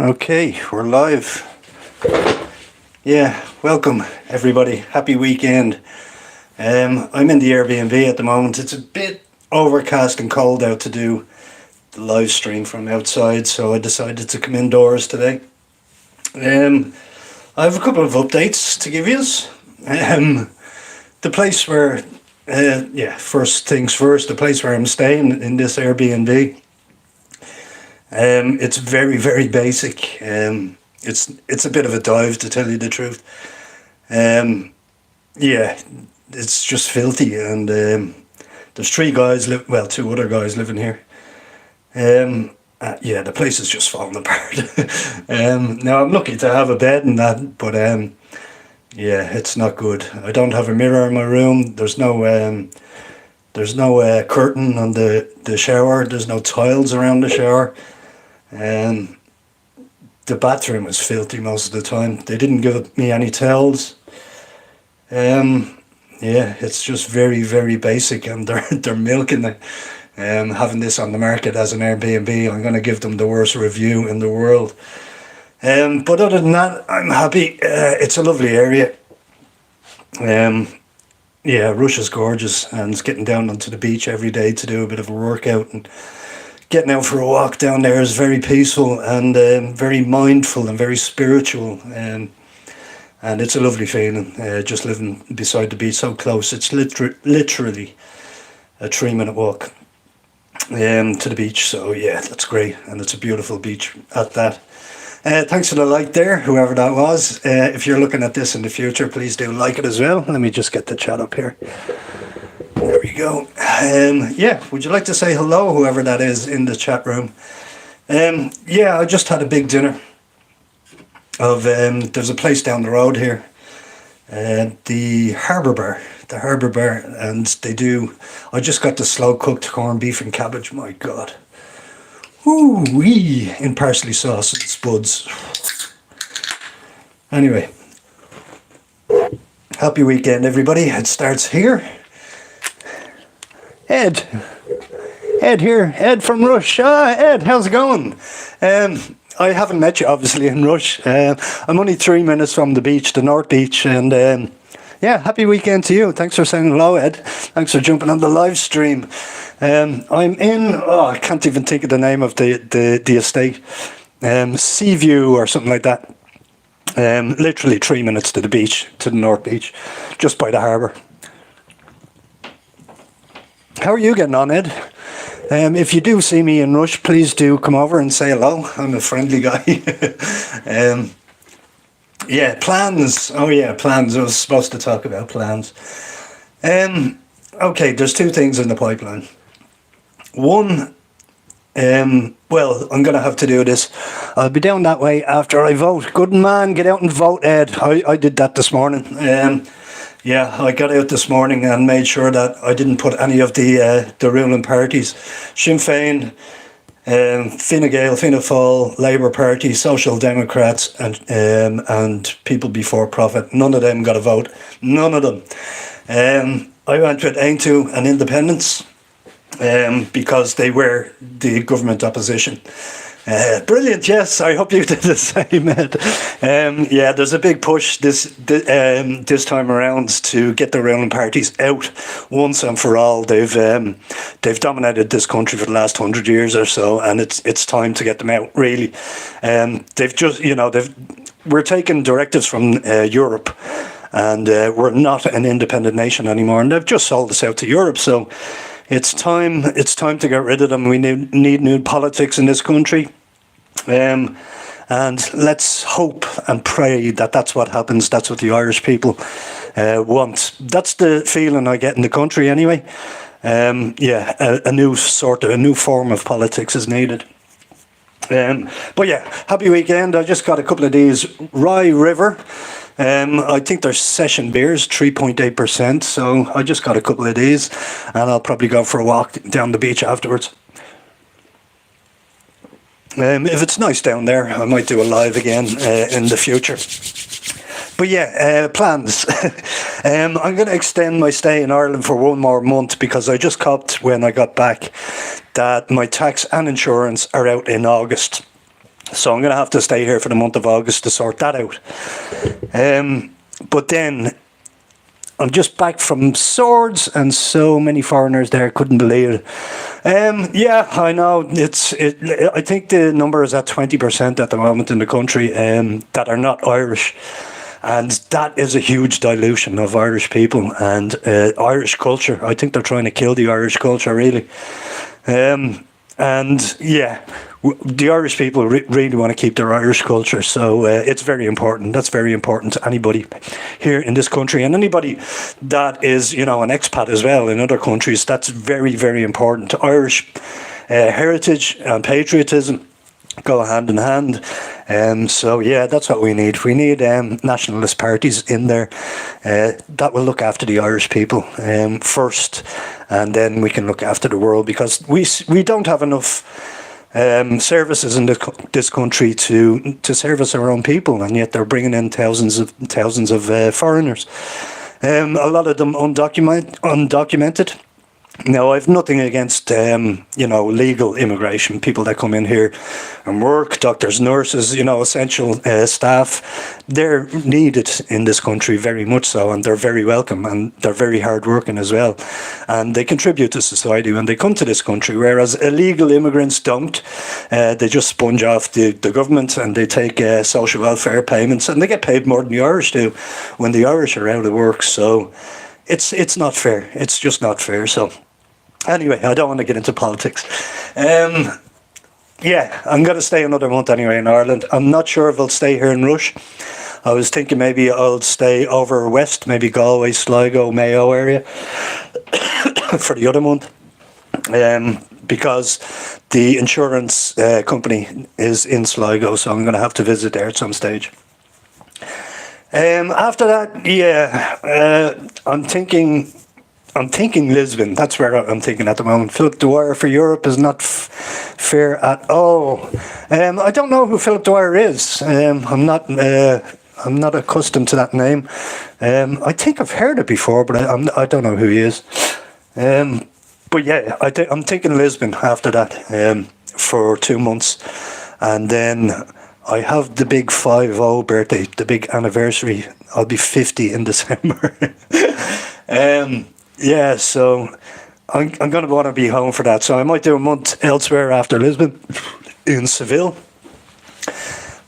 Okay, we're live. Yeah, welcome everybody. Happy weekend. I'm in the Airbnb at the moment. It's a bit overcast and cold out to do the live stream from outside, so I decided to come indoors today. I have a couple of updates to give you. The place where, first things first, the place where I'm staying in this Airbnb. It's very, very basic. It's a bit of a dive, to tell you the truth. Yeah, it's just filthy, and there's two other guys living here. Yeah, the place is just falling apart. Now I'm lucky to have a bed and that, but yeah, it's not good. I don't have a mirror in my room. There's no curtain on the shower. There's no tiles around the shower. The bathroom is filthy most of the time. They didn't give me any towels. Yeah, it's just very, very basic, and they're milking it. Having this on the market as an Airbnb, I'm going to give them the worst review in the world. But other than that, I'm happy. It's a lovely area. Yeah, Rush is gorgeous, and it's getting down onto the beach every day to do a bit of a workout, and getting out for a walk down there is very peaceful and very mindful and very spiritual. And it's a lovely feeling, just living beside the beach so close. It's literally a 3-minute walk to the beach. So yeah, that's great, and it's a beautiful beach at that. Thanks for the like there, whoever that was. If you're looking at this in the future, please do like it as well. Let me just get the chat up here. There we go. Yeah, would you like to say hello, whoever that is in the chat room? Yeah, I just had a big dinner of, there's a place down the road here, the Harbour Bar, and I just got the slow cooked corned beef and cabbage, my God. Ooh wee, in parsley sauce and spuds. Anyway, happy weekend everybody. It starts here. Ed here, Ed from Rush. Ed, how's it going? I haven't met you obviously in Rush. I'm only 3 minutes from the beach, the North Beach, and yeah, happy weekend to you. Thanks for saying hello, Ed. Thanks for jumping on the live stream. I'm in, I can't even think of the name of the estate. Seaview or something like that. Literally 3 minutes to the beach, to the North Beach, just by the harbour. How are you getting on, Ed? If you do see me in Rush, please do come over and say hello. I'm a friendly guy. Yeah, plans. Oh yeah, plans. I was supposed to talk about plans. Okay, there's two things in the pipeline. One, well, I'm going to have to do this. I'll be down that way after I vote. Good man, get out and vote, Ed. I did that this morning. Yeah, I got out this morning and made sure that I didn't put any of the ruling parties, Sinn Féin, Fine Gael, Fianna Fáil, Labour Party, Social Democrats, and People Before Profit. None of them got a vote. None of them. I went with Aintu and Independents because they were the government opposition. Brilliant, yes, I hope you did the same, Ed. Yeah, there's a big push this time around to get the ruling parties out once and for all. They've dominated this country for the last 100 years or so, and it's time to get them out, really. They've just, we're taking directives from Europe, and we're not an independent nation anymore, and they've just sold us out to Europe, so it's time to get rid of them. We need new politics in this country. And let's hope and pray that that's what happens. That's what the Irish people want. That's the feeling I get in the country anyway. Yeah, a new form of politics is needed. But yeah, happy weekend. I just got a couple of these Rye River. I think they're session beers, 3.8%. So I just got a couple of these, and I'll probably go for a walk down the beach afterwards. If it's nice down there, I might do a live again in the future. But yeah, plans. I'm going to extend my stay in Ireland for one more month because I just copped when I got back that my tax and insurance are out in August. So I'm going to have to stay here for the month of August to sort that out. But then I'm just back from Swords, and so many foreigners there, couldn't believe it. Yeah, I know. I think the number is at 20% at the moment in the country that are not Irish. And that is a huge dilution of Irish people and Irish culture. I think they're trying to kill the Irish culture, really. And yeah, the Irish people really want to keep their Irish culture, so it's very important. That's very important to anybody here in this country, and anybody that is, an expat as well in other countries. That's very, very important. Irish heritage and patriotism go hand in hand. So yeah, that's what we need. We need nationalist parties in there that will look after the Irish people first, and then we can look after the world, because we don't have enough services in this country to service our own people, and yet they're bringing in thousands of foreigners. A lot of them undocumented. Now, I've nothing against, legal immigration, people that come in here and work, doctors, nurses, essential staff. They're needed in this country very much so, and they're very welcome, and they're very hardworking as well. And they contribute to society when they come to this country, whereas illegal immigrants don't. They just sponge off the government, and they take social welfare payments, and they get paid more than the Irish do when the Irish are out of work. So it's not fair. It's just not fair. So anyway, I don't want to get into politics. Yeah, I'm going to stay another month anyway in Ireland. I'm not sure if I'll stay here in Rush. I was thinking maybe I'll stay over west, maybe Galway, Sligo, Mayo area for the other month. Because the insurance company is in Sligo, so I'm going to have to visit there at some stage. After that, yeah, I'm thinking Lisbon. That's where I'm thinking at the moment. Philip Dwyer for Europe is not fair at all. I don't know who Philip Dwyer is. I'm not accustomed to that name. I think I've heard it before, but I don't know who he is. But yeah, I'm thinking Lisbon after that for 2 months, and then I have the big 50 birthday, the big anniversary. I'll be 50 in December. Yeah, so I'm going to want to be home for that. So I might do a month elsewhere after Lisbon, in Seville,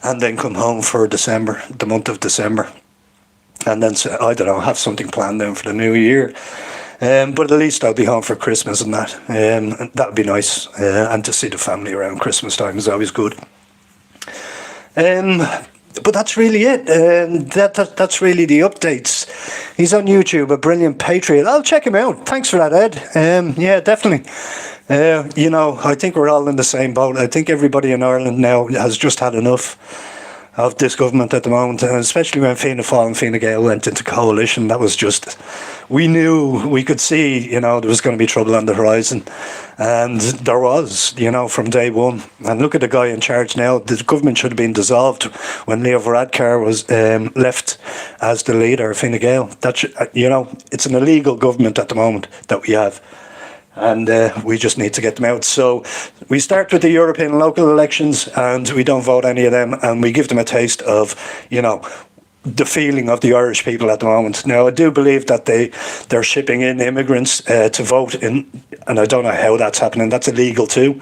and then come home for December, the month of December. And then, I don't know, have something planned then for the new year. But at least I'll be home for Christmas and that. And that would be nice. And to see the family around Christmas time is always good. But that's really it. That's really the updates. He's on YouTube, a brilliant patriot. I'll check him out. Thanks for that, Ed. Yeah, definitely. I think we're all in the same boat. I think everybody in Ireland now has just had enough of this government at the moment, and especially when Fianna Fáil and Fine Gael went into coalition. That was just, we could see, there was going to be trouble on the horizon, and there was, from day one. And look at the guy in charge now. The government should have been dissolved when Leo Varadkar was left as the leader of Fine Gael. That it's an illegal government at the moment that we have. And we just need to get them out. So we start with the European local elections, and we don't vote any of them, and we give them a taste of, the feeling of the Irish people at the moment. Now, I do believe that they're shipping in immigrants to vote in, and I don't know how that's happening. That's illegal too,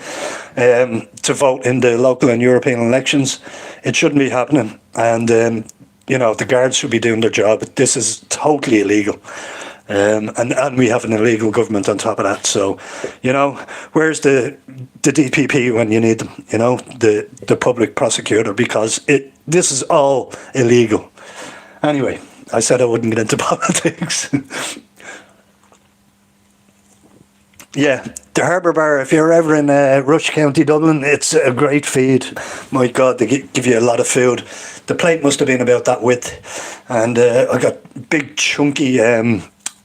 to vote in the local and European elections. It shouldn't be happening, and the guards should be doing their job. This is totally illegal. And we have an illegal government on top of that. So, where's the DPP when you need them? The public prosecutor, because this is all illegal. Anyway, I said I wouldn't get into politics. Yeah, the Harbour Bar, if you're ever in Rush County, Dublin, it's a great feed. My God, they give you a lot of food. The plate must have been about that width. And I got big, chunky,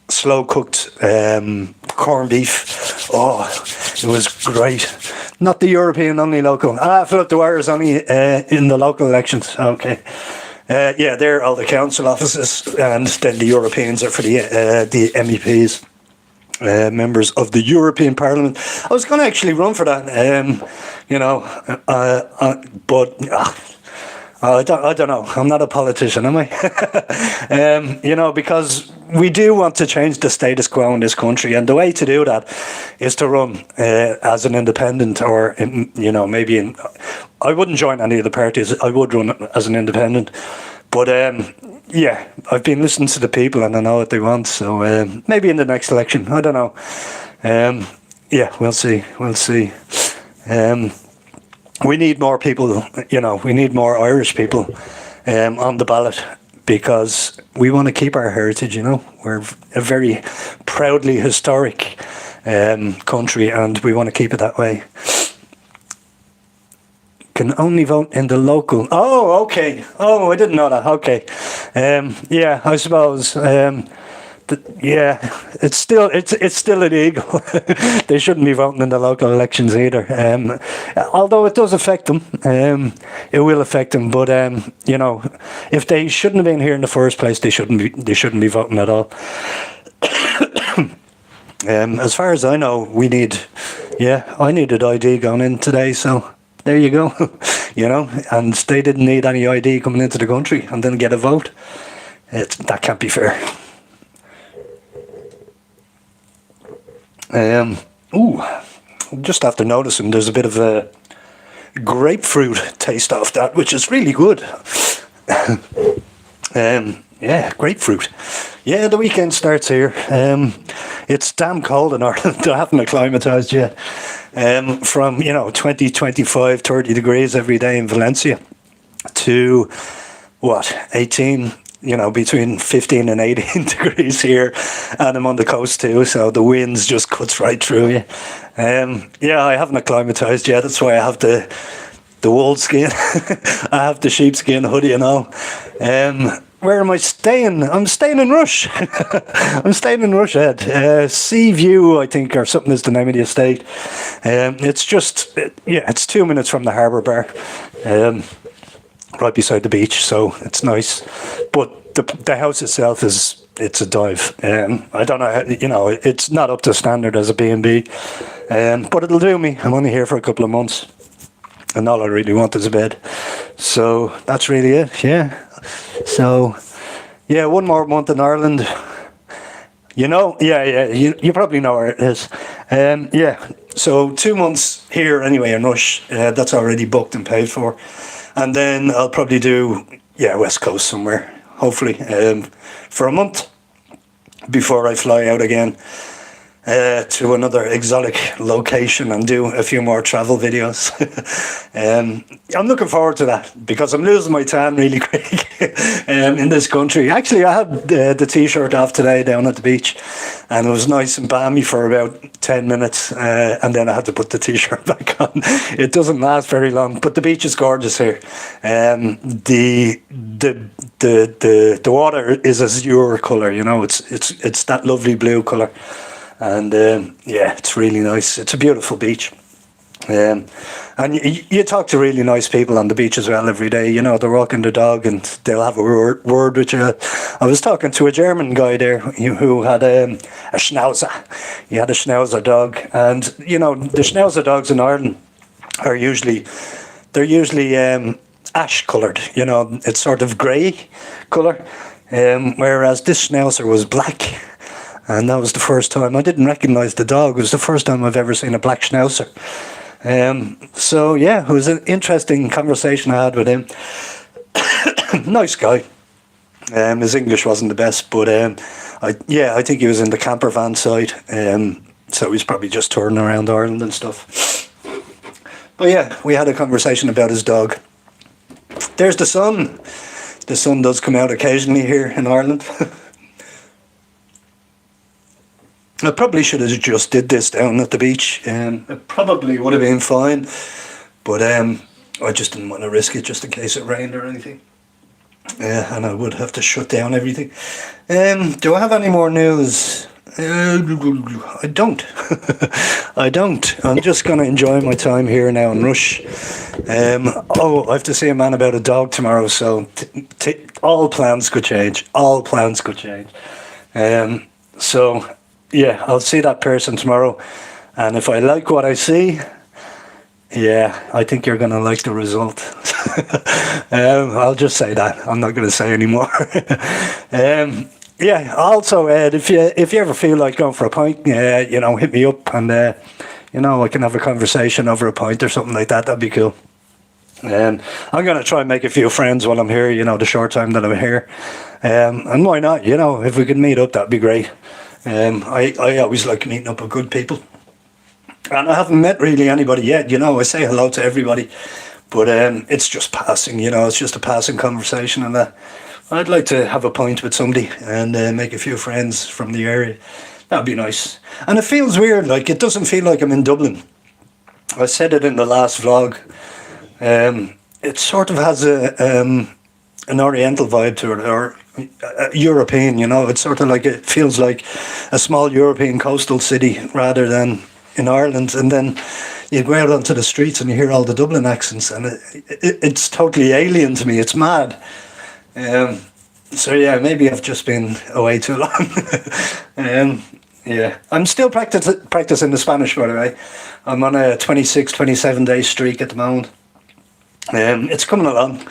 slow-cooked corned beef. Oh, it was great. Not the European, only local. Philip Dwyer is only in the local elections. Okay. Yeah, they're all the council offices, and then the Europeans are for the MEPs. members of the European Parliament. I was going to actually run for that, you know, but I don't know. I'm not a politician, am I? You know, because we do want to change the status quo in this country, and the way to do that is to run as an independent, or you know, maybe I wouldn't join any of the parties. I would run as an independent, but yeah, I've been listening to the people and I know what they want. So maybe in the next election, I don't know. Yeah, we'll see. We'll see. We need more people, you know, we need more Irish people on the ballot, because we want to keep our heritage, you know. We're a very proudly historic country, and we want to keep it that way. Can only vote in the local. Oh, okay. Oh, I didn't know that. Okay. Yeah, I suppose. Yeah, it's still illegal. They shouldn't be voting in the local elections either. Although it does affect them, it will affect them. But you know, if they shouldn't have been here in the first place, they shouldn't be voting at all. As far as I know, I needed ID going in today, so there you go. You know, and they didn't need any ID coming into the country and then get a vote. That can't be fair. Just after noticing, there's a bit of a grapefruit taste off that, which is really good. Yeah, grapefruit. Yeah, the weekend starts here. It's damn cold in Ireland. I haven't acclimatised yet. From, you know, 20, 25, 30 degrees every day in Valencia to, 18, you know, between 15 and 18 degrees here, and I'm on the coast too, so the winds just cuts right through you. Yeah, I haven't acclimatised yet. That's why I have the wool skin. I have the sheepskin hoodie and all. Where am I staying? I'm staying in Rush. I'm staying in Rush, Ed. Sea View, I think, or something is the name of the estate. It's just, it's 2 minutes from the harbour bar. Right beside the beach, so it's nice. But the house itself it's a dive. I don't know, you know, it's not up to standard as a B&B, but it'll do me. I'm only here for a couple of months, and all I really want is a bed. So that's really it. Yeah. So yeah, one more month in Ireland. You know, you probably know where it is. Yeah. So 2 months here anyway in Rush. That's already booked and paid for. And then I'll probably do, West Coast somewhere, hopefully, for a month before I fly out again to another exotic location and do a few more travel videos. I'm looking forward to that, because I'm losing my tan really quick in this country. Actually, I had the t-shirt off today down at the beach, and it was nice and balmy for about 10 minutes, and then I had to put the t-shirt back on. It doesn't last very long, but the beach is gorgeous here. The water is azure colour, you know, it's that lovely blue colour. And it's really nice. It's a beautiful beach. And you talk to really nice people on the beach as well every day. You know, they're walking the dog and they'll have a word with you. I was talking to a German guy there who had a Schnauzer. He had a Schnauzer dog. And, you know, the Schnauzer dogs in Ireland are usually ash coloured. You know, it's sort of grey colour. Whereas this Schnauzer was black. And that was the first time. I didn't recognise the dog. It was the first time I've ever seen a black Schnauzer. So, yeah, it was an interesting conversation I had with him. Nice guy. His English wasn't the best, but I think he was in the camper van side. So he's probably just touring around Ireland and stuff. But yeah, we had a conversation about his dog. There's the sun. The sun does come out occasionally here in Ireland. I probably should have just did this down at the beach. It probably would have been fine, but I just didn't want to risk it just in case it rained or anything. And I would have to shut down everything. Do I have any more news? I don't. I don't. I'm just going to enjoy my time here now in Rush. I have to see a man about a dog tomorrow, so all plans could change. All plans could change. So yeah, I'll see that person tomorrow. And if I like what I see, yeah, I think you're going to like the result. I'll just say that. I'm not going to say anymore. Yeah, also, Ed, if you ever feel like going for a pint, you know, hit me up and, you know, I can have a conversation over a pint or something like that. That'd be cool. I'm going to try and make a few friends while I'm here, you know, the short time that I'm here. And why not? You know, if we could meet up, that'd be great. I always like meeting up with good people. And I haven't met really anybody yet, you know. I say hello to everybody, but it's just passing, you know. It's just a passing conversation, and I'd like to have a pint with somebody and make a few friends from the area. That'd be nice. And it feels weird, like it doesn't feel like I'm in Dublin. I said it in the last vlog. It sort of has an Oriental vibe to it, or European, you know. It's sort of like, it feels like a small European coastal city rather than in Ireland. And then you go out onto the streets and you hear all the Dublin accents, and it's totally alien to me. It's mad. So yeah, maybe I've just been away too long. Yeah, I'm still practicing the Spanish, by the way. I'm on a 26, 27 day streak at the moment. It's coming along.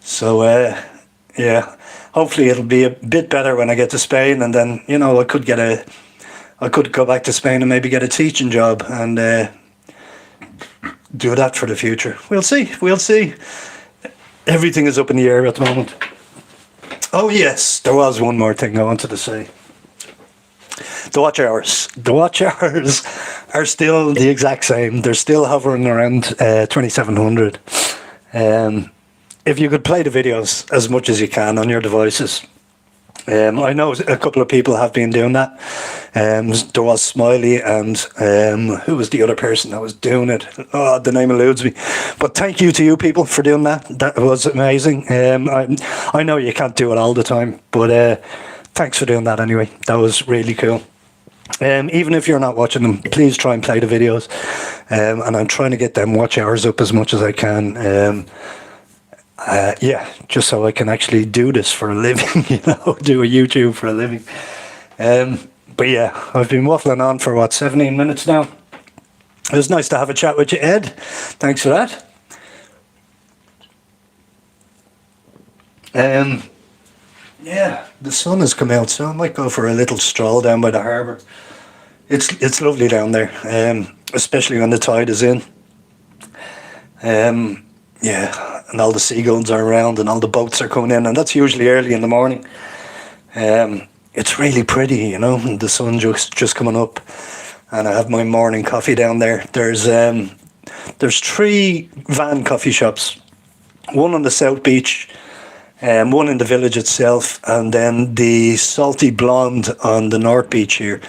So yeah, hopefully it'll be a bit better when I get to Spain, and then, you know, I could go back to Spain and maybe get a teaching job and do that for the future. We'll see. Everything is up in the air at the moment. Oh yes, there was one more thing I wanted to say. The watch hours. The watch hours are still the exact same. They're still hovering around 2700. If you could play the videos as much as you can on your devices. I know a couple of people have been doing that. There was Smiley, and who was the other person that was doing it? Oh, the name eludes me. But thank you to you people for doing that. That was amazing. I know you can't do it all the time, but thanks for doing that anyway. That was really cool. Even if you're not watching them, please try and play the videos. And I'm trying to get them watch hours up as much as I can. Yeah, just so I can actually do this for a living, you know, do a YouTube for a living. But yeah, I've been waffling on for 17 minutes now. It was nice to have a chat with you, Ed. Thanks for that. Yeah, the sun has come out, so I might go for a little stroll down by the harbour. It's lovely down there, especially when the tide is in. Yeah, and all the seagulls are around and all the boats are coming in, and that's usually early in the morning. It's really pretty, you know, and the sun just coming up, and I have my morning coffee down there. There's 3 van coffee shops, one on the South Beach, one in the village itself, and then the Salty Blonde on the North Beach here.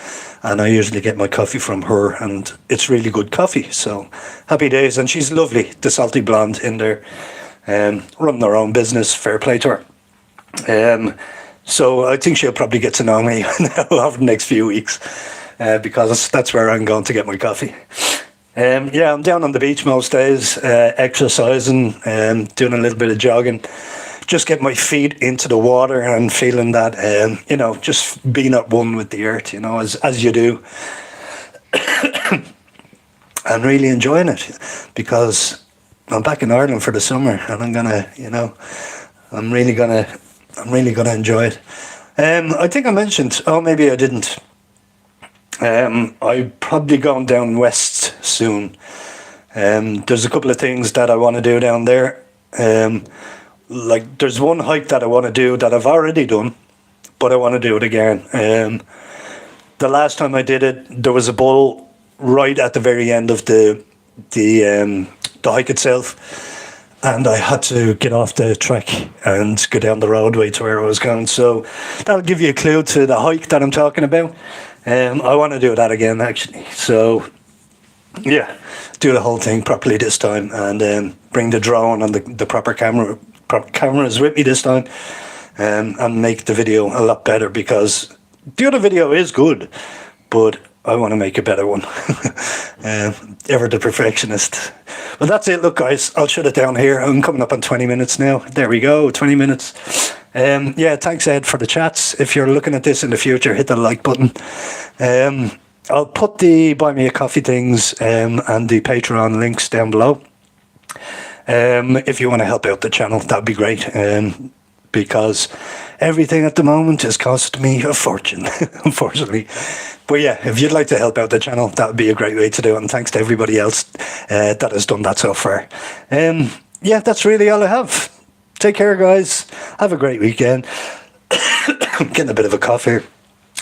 And I usually get my coffee from her, and it's really good coffee. So happy days. And she's lovely, the Salty Blonde in there, running her own business. Fair play to her. So I think she'll probably get to know me now over the next few weeks, because that's where I'm going to get my coffee. Yeah, I'm down on the beach most days, exercising, doing a little bit of jogging. Just get my feet into the water and feeling that, you know, just being at one with the earth, you know, as you do. And really enjoying it, because I'm back in Ireland for the summer, and I'm gonna, you know, I'm really gonna enjoy it. I think I mentioned, oh, maybe I didn't. I'm probably going down west soon. There's a couple of things that I want to do down there. Like, there's one hike that I want to do that I've already done, but I want to do it again. The last time I did it, there was a bull right at the very end of the hike itself, and I had to get off the track and go down the roadway to where I was going. So that'll give you a clue to the hike that I'm talking about. I want to do that again, actually. So yeah, do the whole thing properly this time, and bring the drone and the proper cameras with me this time, and make the video a lot better, because the other video is good, but I want to make a better one. Ever the perfectionist. Well, that's it. Look, guys, I'll shut it down here. I'm coming up on 20 minutes now. There we go, 20 minutes. Yeah, thanks Ed for the chats. If you're looking at this in the future, hit the like button. I'll put the Buy Me a Coffee things and the Patreon links down below. If you want to help out the channel, that'd be great. Because everything at the moment has cost me a fortune, unfortunately. But yeah, if you'd like to help out the channel, that would be a great way to do it. And thanks to everybody else that has done that so far. Yeah, that's really all I have. Take care, guys. Have a great weekend. I'm getting a bit of a cough here.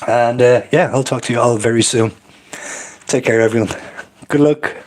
And yeah, I'll talk to you all very soon. Take care, everyone. Good luck.